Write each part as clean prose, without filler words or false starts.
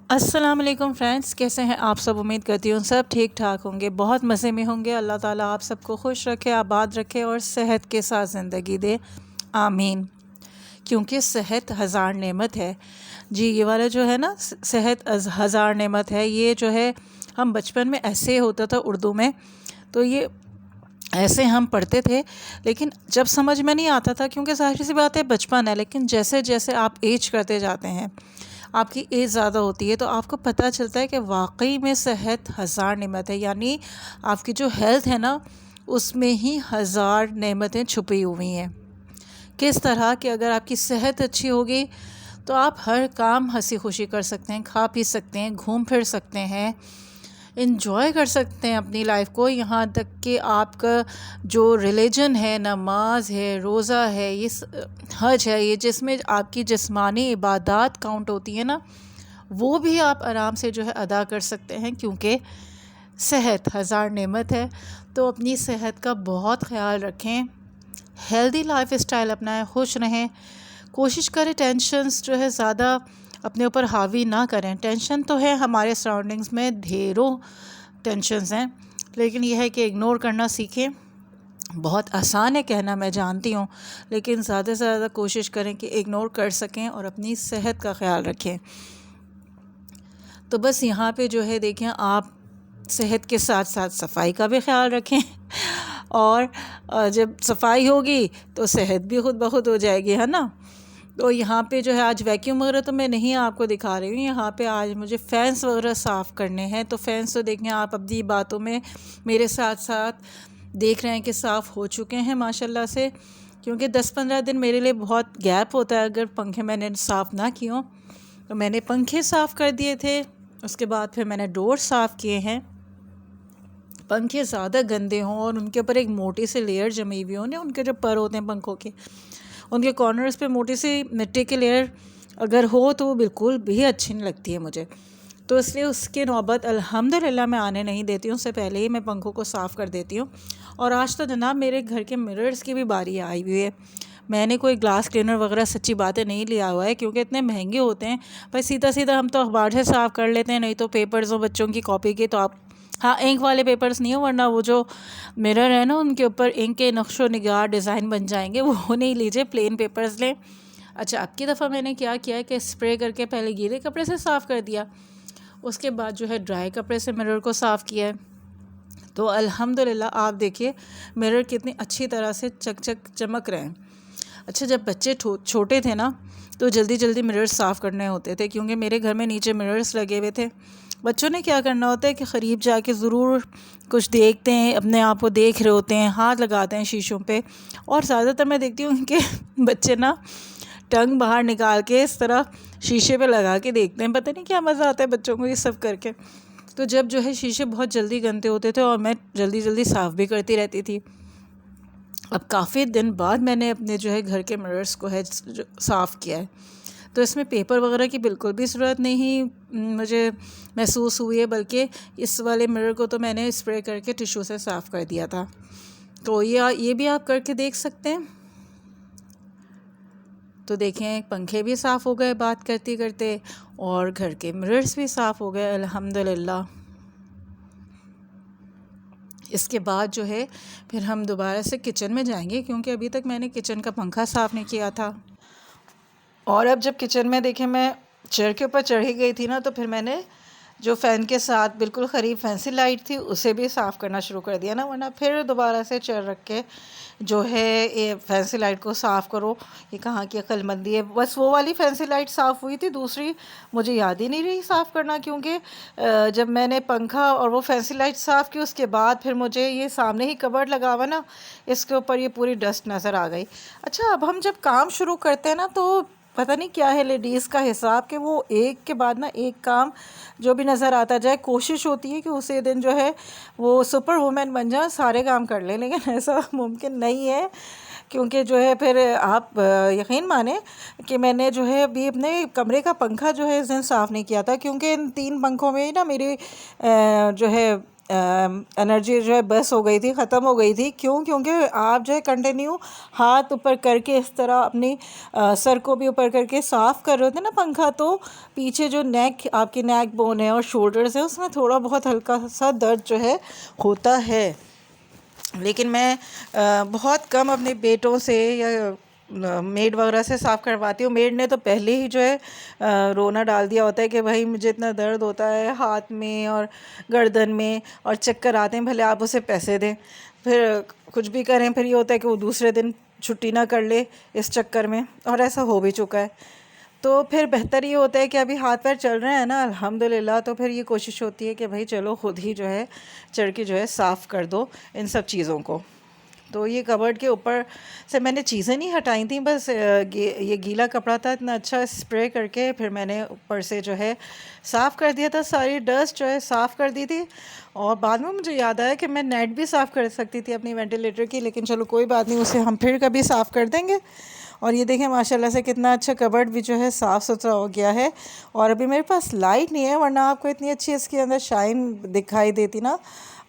अस्सलाम वालेकुम फ्रेंड्स, कैसे हैं आप सब। उम्मीद करती हूँ सब ठीक ठाक होंगे, बहुत मज़े में होंगे। अल्लाह ताला आप सबको खुश रखे, आबाद रखे और सेहत के साथ ज़िंदगी दे, आमीन। क्योंकि सेहत हज़ार नेमत है जी। ये वाला जो है ना, सेहत हज़ार नेमत है, ये जो है हम बचपन में ऐसे होता था उर्दू में, तो ये ऐसे हम पढ़ते थे। लेकिन जब समझ में नहीं आता था, क्योंकि ज़ाहिर सी बात है बचपन है। लेकिन जैसे जैसे आप एज करते जाते हैं, आपकी एज ज़्यादा होती है, तो आपको पता चलता है कि वाकई में सेहत हज़ार नेमत है। यानी आपकी जो हेल्थ है ना, उसमें ही हज़ार नेमतें छुपी हुई हैं। किस तरह कि अगर आपकी सेहत अच्छी होगी तो आप हर काम हंसी खुशी कर सकते हैं, खा पी सकते हैं, घूम फिर सकते हैं, इन्जॉय कर सकते हैं अपनी लाइफ को। यहाँ तक कि आपका जो रिलीजन है, नमाज है, रोज़ा है, ये हज है, ये जिसमें आपकी जिस्मानी इबादत काउंट होती है ना, वो भी आप आराम से जो है अदा कर सकते हैं। क्योंकि सेहत हज़ार नेमत है। तो अपनी सेहत का बहुत ख्याल रखें, हेल्दी लाइफ स्टाइल अपनाएं, खुश रहें, कोशिश करें टेंशन्स जो है ज़्यादा अपने ऊपर हावी ना करें। टेंशन तो है, हमारे सराउंडिंग्स में ढेरों टेंशन्स हैं, लेकिन यह है कि इग्नोर करना सीखें। बहुत आसान है कहना, मैं जानती हूँ, लेकिन ज़्यादा से ज़्यादा कोशिश करें कि इग्नोर कर सकें और अपनी सेहत का ख्याल रखें। तो बस यहाँ पे जो है देखें, आप सेहत के साथ साथ सफाई का भी ख्याल रखें और जब सफाई होगी तो सेहत भी खुद ब खुद हो जाएगी, है ना। तो यहाँ पे जो है आज वैक्यूम वगैरह तो मैं नहीं आपको दिखा रही हूँ। यहाँ पे आज मुझे फ़ैन्स वगैरह साफ़ करने हैं, तो फ़ैन्स तो देखें आप अपनी बातों में मेरे साथ साथ देख रहे हैं कि साफ़ हो चुके हैं माशाल्लाह से। क्योंकि 10-15 दिन मेरे लिए बहुत गैप होता है अगर पंखे मैंने साफ़ ना किए हों। तो मैंने पंखे साफ़ कर दिए थे, उसके बाद फिर मैंने डोर साफ़ किए हैं। पंखे ज़्यादा गंदे हों और उनके ऊपर एक मोटी सी लेयर जमी हुई हो ना, उनके जो पर होते हैं पंखों के, उनके कॉर्नर्स पे मोटी सी मिट्टी की लेयर अगर हो तो वो बिल्कुल भी अच्छी नहीं लगती है मुझे। तो इसलिए उसकी नौबत अल्हम्दुलिल्लाह मैं आने नहीं देती हूँ, उससे पहले ही मैं पंखों को साफ़ कर देती हूँ। और आज तो जनाब मेरे घर के मिरर्स की भी बारी आई हुई है। मैंने कोई ग्लास क्लीनर वगैरह सच्ची बातें नहीं लिया हुआ है, क्योंकि इतने महंगे होते हैं भाई। सीधा सीधा हम तो अखबार से साफ़ कर लेते हैं, नहीं तो पेपर्स हो बच्चों की कॉपी के, तो आप हाँ इंक वाले पेपर्स नहीं हो, वरना वो जो मिरर है ना उनके ऊपर इंक के नक्शो निगार डिज़ाइन बन जाएंगे, वो नहीं लीजिए, प्लेन पेपर्स लें। अच्छा, अब की दफ़ा मैंने क्या किया है कि स्प्रे करके पहले गीले कपड़े से साफ़ कर दिया, उसके बाद जो है ड्राई कपड़े से मिरर को साफ़ किया है। तो अल्हम्दुलिल्लाह आप देखिए मिरर कितनी अच्छी तरह से चक चक चमक रहे हैं। अच्छा, जब बच्चे छोटे थे ना, तो जल्दी जल्दी मिरर्स साफ़ करने होते थे, क्योंकि मेरे घर में नीचे मिरर्स लगे हुए थे। बच्चों ने क्या करना होता है कि करीब जाके ज़रूर कुछ देखते हैं, अपने आप को देख रहे होते हैं, हाथ लगाते हैं शीशों पे। और ज़्यादातर मैं देखती हूँ कि बच्चे ना टंग बाहर निकाल के इस तरह शीशे पे लगा के देखते हैं। पता नहीं क्या मज़ा आता है बच्चों को ये सब करके। तो जब जो है शीशे बहुत जल्दी गंदे होते थे और मैं जल्दी जल्दी साफ़ भी करती रहती थी। अब काफ़ी दिन बाद मैंने अपने जो है घर के मिरर्स को है साफ़ किया है, तो इसमें पेपर वगैरह की बिल्कुल भी ज़रूरत नहीं मुझे महसूस हुई है, बल्कि इस वाले मिरर को तो मैंने स्प्रे करके टिश्यू से साफ़ कर दिया था। तो ये भी आप करके देख सकते हैं। तो देखें पंखे भी साफ़ हो गए बात करते करते, और घर के मिरर्स भी साफ़ हो गए अल्हम्दुलिल्लाह। इसके बाद जो है फिर हम दोबारा से किचन में जाएंगे, क्योंकि अभी तक मैंने किचन का पंखा साफ़ नहीं किया था। और अब जब किचन में देखें मैं चेयर के ऊपर चढ़ी गई थी ना, तो फिर मैंने जो फ़ैन के साथ बिल्कुल करीब फैंसी लाइट थी उसे भी साफ़ करना शुरू कर दिया ना, वरना फिर दोबारा से चेयर रख के जो है ये फैंसी लाइट को साफ़ करो, ये कहाँ की अक्लमंदी है। बस वो वाली फैंसी लाइट साफ़ हुई थी, दूसरी मुझे याद ही नहीं रही साफ़ करना, क्योंकि जब मैंने पंखा और वो फैंसी लाइट साफ़ की उसके बाद फिर मुझे ये सामने ही कबर्ड लगा हुआ ना, इसके ऊपर ये पूरी डस्ट नज़र आ गई। अच्छा, अब हम जब काम शुरू करते हैं ना, तो पता नहीं क्या है लेडीज़ का हिसाब कि वो एक के बाद ना एक काम जो भी नज़र आता जाए, कोशिश होती है कि उसी दिन जो है वो सुपर वुमेन बन जाए, सारे काम कर लें, लेकिन ऐसा मुमकिन नहीं है। क्योंकि जो है फिर आप यकीन माने कि मैंने जो है अभी अपने कमरे का पंखा जो है इस दिन साफ़ नहीं किया था, क्योंकि इन 3 पंखों में ही ना मेरी जो है एनर्जी जो है बस हो गई थी, ख़त्म हो गई थी। क्यों? क्योंकि आप जो है कंटिन्यू हाथ ऊपर करके इस तरह अपनी सर को भी ऊपर करके साफ़ कर रहे होते ना पंखा, तो पीछे जो नेक आपकी नेक बोन है और शोल्डर्स है उसमें थोड़ा बहुत हल्का सा दर्द जो है होता है। लेकिन मैं बहुत कम अपने बेटों से या मेड वगैरह से साफ़ करवाती हूँ। मेड ने तो पहले ही जो है रोना डाल दिया होता है कि भाई मुझे इतना दर्द होता है हाथ में और गर्दन में और चक्कर आते हैं, भले आप उसे पैसे दें, फिर कुछ भी करें, फिर ये होता है कि वो दूसरे दिन छुट्टी ना कर ले इस चक्कर में, और ऐसा हो भी चुका है। तो फिर बेहतर ये होता है कि अभी हाथ पैर चल रहे हैं ना अल्हम्दुलिल्लाह, तो फिर ये कोशिश होती है कि भाई चलो ख़ुद ही जो है चढ़ के जो है साफ़ कर दो इन सब चीज़ों को। तो ये कबर्ड के ऊपर से मैंने चीज़ें नहीं हटाई थी, बस ये गीला कपड़ा था, इतना अच्छा स्प्रे करके फिर मैंने ऊपर से जो है साफ़ कर दिया था, सारी डस्ट जो है साफ़ कर दी थी। और बाद में मुझे याद आया कि मैं नेट भी साफ़ कर सकती थी अपनी वेंटिलेटर की, लेकिन चलो कोई बात नहीं, उसे हम फिर कभी साफ़ कर देंगे। और ये देखें माशाल्लाह से कितना अच्छा कबर्ड भी जो है साफ़ सुथरा हो गया है। और अभी मेरे पास लाइट नहीं है, वरना आपको इतनी अच्छी इसके अंदर शाइन दिखाई देती ना।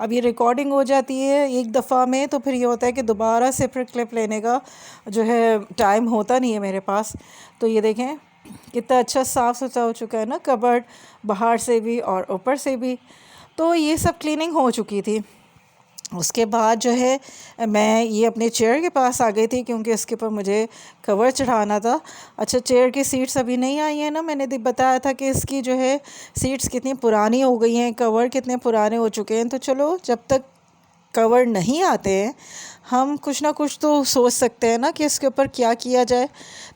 अब ये रिकॉर्डिंग हो जाती है एक दफ़ा में, तो फिर ये होता है कि दोबारा से फिर क्लिप लेने का जो है टाइम होता नहीं है मेरे पास। तो ये देखें कितना अच्छा साफ़ सुथरा हो चुका है ना कबर्ड, बाहर से भी और ऊपर से भी। तो ये सब क्लीनिंग हो चुकी थी। उसके बाद जो है मैं ये अपने चेयर के पास आ गई थी, क्योंकि इसके ऊपर मुझे कवर चढ़ाना था। अच्छा, चेयर की सीट्स अभी नहीं आई हैं ना, मैंने बताया था कि इसकी जो है सीट्स कितनी पुरानी हो गई हैं, कवर कितने पुराने हो चुके हैं। तो चलो जब तक कवर नहीं आते हैं हम कुछ ना कुछ तो सोच सकते हैं ना कि इसके ऊपर क्या किया जाए।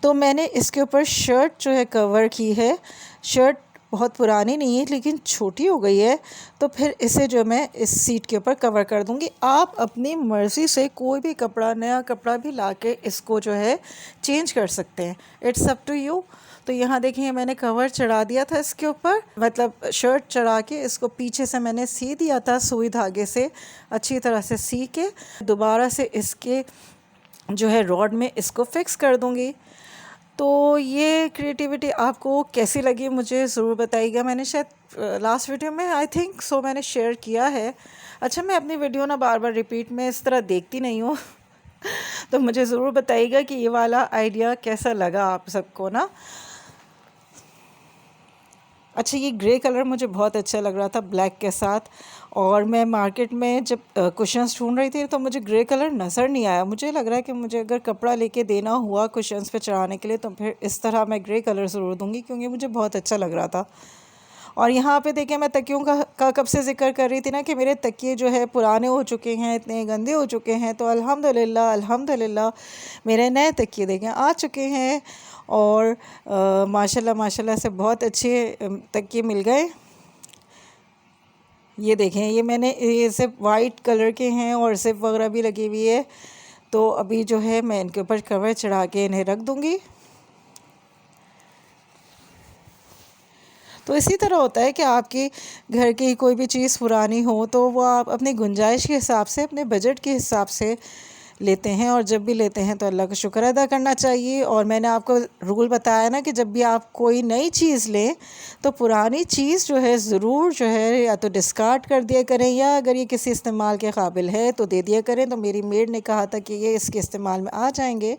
तो मैंने इसके ऊपर शर्ट जो है कवर की है। शर्ट बहुत पुरानी नहीं है लेकिन छोटी हो गई है, तो फिर इसे जो मैं इस सीट के ऊपर कवर कर दूंगी। आप अपनी मर्ज़ी से कोई भी कपड़ा, नया कपड़ा भी लाके इसको जो है चेंज कर सकते हैं, इट्स अप टू यू। तो यहाँ देखिए मैंने कवर चढ़ा दिया था इसके ऊपर, मतलब शर्ट चढ़ा के इसको पीछे से मैंने सी दिया था सुई धागे से, अच्छी तरह से सी के दोबारा से इसके जो है रॉड में इसको फिक्स कर दूँगी। तो ये क्रिएटिविटी आपको कैसी लगी मुझे ज़रूर बताइएगा। मैंने शायद लास्ट वीडियो में आई थिंक सो मैंने शेयर किया है। अच्छा, मैं अपनी वीडियो ना बार बार रिपीट में इस तरह देखती नहीं हूँ तो मुझे ज़रूर बताइएगा कि ये वाला आइडिया कैसा लगा आप सबको ना। अच्छा, ये ग्रे कलर मुझे बहुत अच्छा लग रहा था ब्लैक के साथ, और मैं मार्केट में जब कुशन्स ढूंढ रही थी तो मुझे ग्रे कलर नज़र नहीं आया। मुझे लग रहा है कि मुझे अगर कपड़ा लेके देना हुआ कुशन्स पे चढ़ाने के लिए तो फिर इस तरह मैं ग्रे कलर ज़रूर दूंगी, क्योंकि मुझे बहुत अच्छा लग रहा था। और यहाँ पे देखिए मैं तकियों का कब से ज़िक्र कर रही थी ना कि मेरे तकिए जो है पुराने हो चुके हैं, इतने गंदे हो चुके हैं। तो अल्हम्दुलिल्लाह अल्हम्दुलिल्लाह मेरे नए तकिए देखें आ चुके हैं, और माशाल्लाह माशाल्लाह से बहुत अच्छे तकिए मिल गए। ये देखें, ये मैंने ये सिर्फ वाइट कलर के हैं और सिप वगैरह भी लगी हुई है। तो अभी जो है मैं इनके ऊपर कवर चढ़ा के इन्हें रख दूँगी। तो इसी तरह होता है कि आपकी घर की कोई भी चीज़ पुरानी हो तो वो आप अपनी गुंजाइश के हिसाब से, अपने बजट के हिसाब से लेते हैं, और जब भी लेते हैं तो अल्लाह का शुक्र अदा करना चाहिए। और मैंने आपको रूल बताया ना कि जब भी आप कोई नई चीज़ लें तो पुरानी चीज़ जो है ज़रूर जो है या तो डिस्कार्ड कर दिया करें, या अगर ये किसी इस्तेमाल के काबिल है तो दे दिया करें। तो मेरी मेड ने कहा था कि ये इसके इस्तेमाल में आ जाएंगे,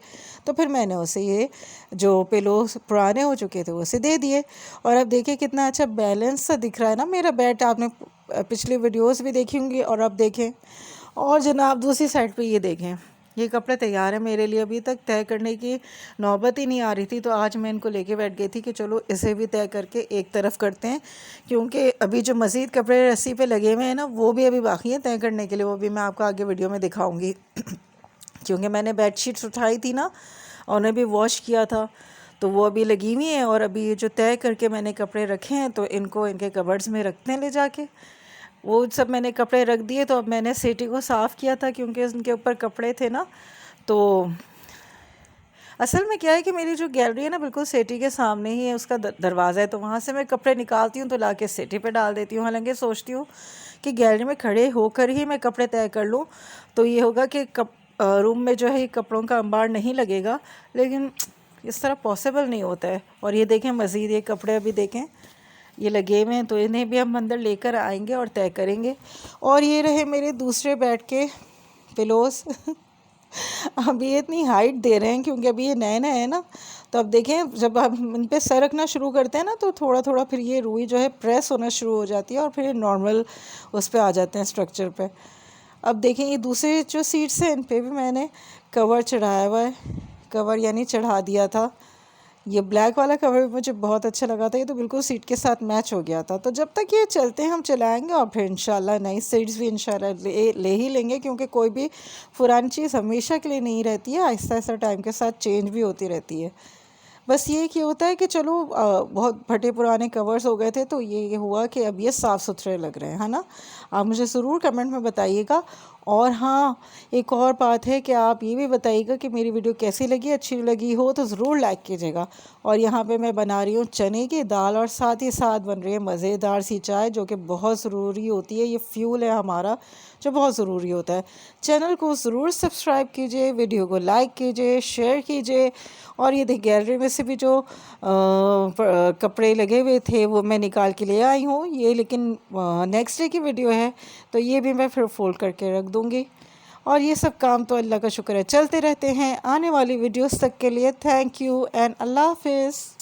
तो फिर मैंने उसे ये जो पिलो पुराने हो चुके थे उसे दे दिए। और अब देखिए कितना अच्छा बैलेंस सा दिख रहा है ना मेरा बेड। आपने पिछली वीडियोस भी देखी होंगी, और अब देखें। और जनाब दूसरी साइड पे ये देखें, ये कपड़े तैयार है मेरे लिए। अभी तक तय करने की नौबत ही नहीं आ रही थी, तो आज मैं इनको लेके बैठ गई थी कि चलो इसे भी तय करके एक तरफ करते हैं, क्योंकि अभी जो मज़ीद कपड़े रस्सी पे लगे हुए हैं ना वो भी अभी बाकी हैं तय करने के लिए। वो भी मैं आपको आगे वीडियो में दिखाऊँगी क्योंकि मैंने बेडशीट्स उठाई थी ना और उन्हें भी वॉश किया था, तो वो अभी लगी हुई हैं। और अभी ये जो तय करके मैंने कपड़े रखे हैं तो इनको इनके कबर्ड्स में रखते हैं ले जाके। वो सब मैंने कपड़े रख दिए, तो अब मैंने सेटी को साफ़ किया था क्योंकि उनके ऊपर कपड़े थे ना। तो असल में क्या है कि मेरी जो गैलरी है ना बिल्कुल सेटी के सामने ही है, उसका दरवाज़ा है, तो वहाँ से मैं कपड़े निकालती हूँ तो लाके सेटी पे डाल देती हूँ। हालांकि सोचती हूँ कि गैलरी में खड़े होकर ही मैं कपड़े तय कर लूँ, तो ये होगा कि रूम में जो है कपड़ों का अंबार नहीं लगेगा, लेकिन इस तरह पॉसिबल नहीं होता है। और ये देखें मज़ीद ये कपड़े अभी देखें, ये लगे हुए हैं, तो इन्हें भी हम अंदर लेकर आएंगे और तय करेंगे। और ये रहे मेरे दूसरे बेड के पिलोस अभी ये इतनी हाइट दे रहे हैं क्योंकि अभी ये नए नए हैं ना, तो अब देखें जब हम इन पे सर रखना शुरू करते हैं ना तो थोड़ा थोड़ा फिर ये रुई जो है प्रेस होना शुरू हो जाती है और फिर नॉर्मल उस पर आ जाते हैं स्ट्रक्चर पे। अब देखें ये दूसरे जो सीट्स हैं इन पे भी मैंने कवर चढ़ाया हुआ है, कवर यानी चढ़ा दिया था। ये ब्लैक वाला कवर भी मुझे बहुत अच्छा लगा था, ये तो बिल्कुल सीट के साथ मैच हो गया था। तो जब तक ये चलते हैं हम चलाएंगे और फिर इंशाल्लाह नई सीट्स भी इंशाल्लाह ले ही लेंगे, क्योंकि कोई भी पुरानी चीज़ हमेशा के लिए नहीं रहती है, आहिस्ता आहिस्ता टाइम के साथ चेंज भी होती रहती है। बस ये कि होता है कि चलो बहुत फटे पुराने कवर्स हो गए थे तो ये हुआ कि अब ये साफ़ सुथरे लग रहे हैं, है ना। आप मुझे ज़रूर कमेंट में बताइएगा। और हाँ, एक और बात है कि आप ये भी बताइएगा कि मेरी वीडियो कैसी लगी, अच्छी लगी हो तो ज़रूर लाइक कीजिएगा। और यहाँ पे मैं बना रही हूँ चने की दाल और साथ ही साथ बन रही है मज़ेदार सी चाय, जो कि बहुत ज़रूरी होती है। ये फ्यूल है हमारा जो बहुत ज़रूरी होता है। चैनल को ज़रूर सब्सक्राइब कीजिए, वीडियो को लाइक कीजिए, शेयर कीजिए। और ये देखिए गैलरी में से भी जो कपड़े लगे हुए थे वो मैं निकाल के ले आई हूँ ये, लेकिन नेक्स्ट डे की वीडियो है तो ये भी मैं फिर फोल्ड करके रख दूँगी। और ये सब काम तो अल्लाह का शुक्र है चलते रहते हैं। आने वाली वीडियोस तक के लिए थैंक यू एंड अल्लाह हाफिज़।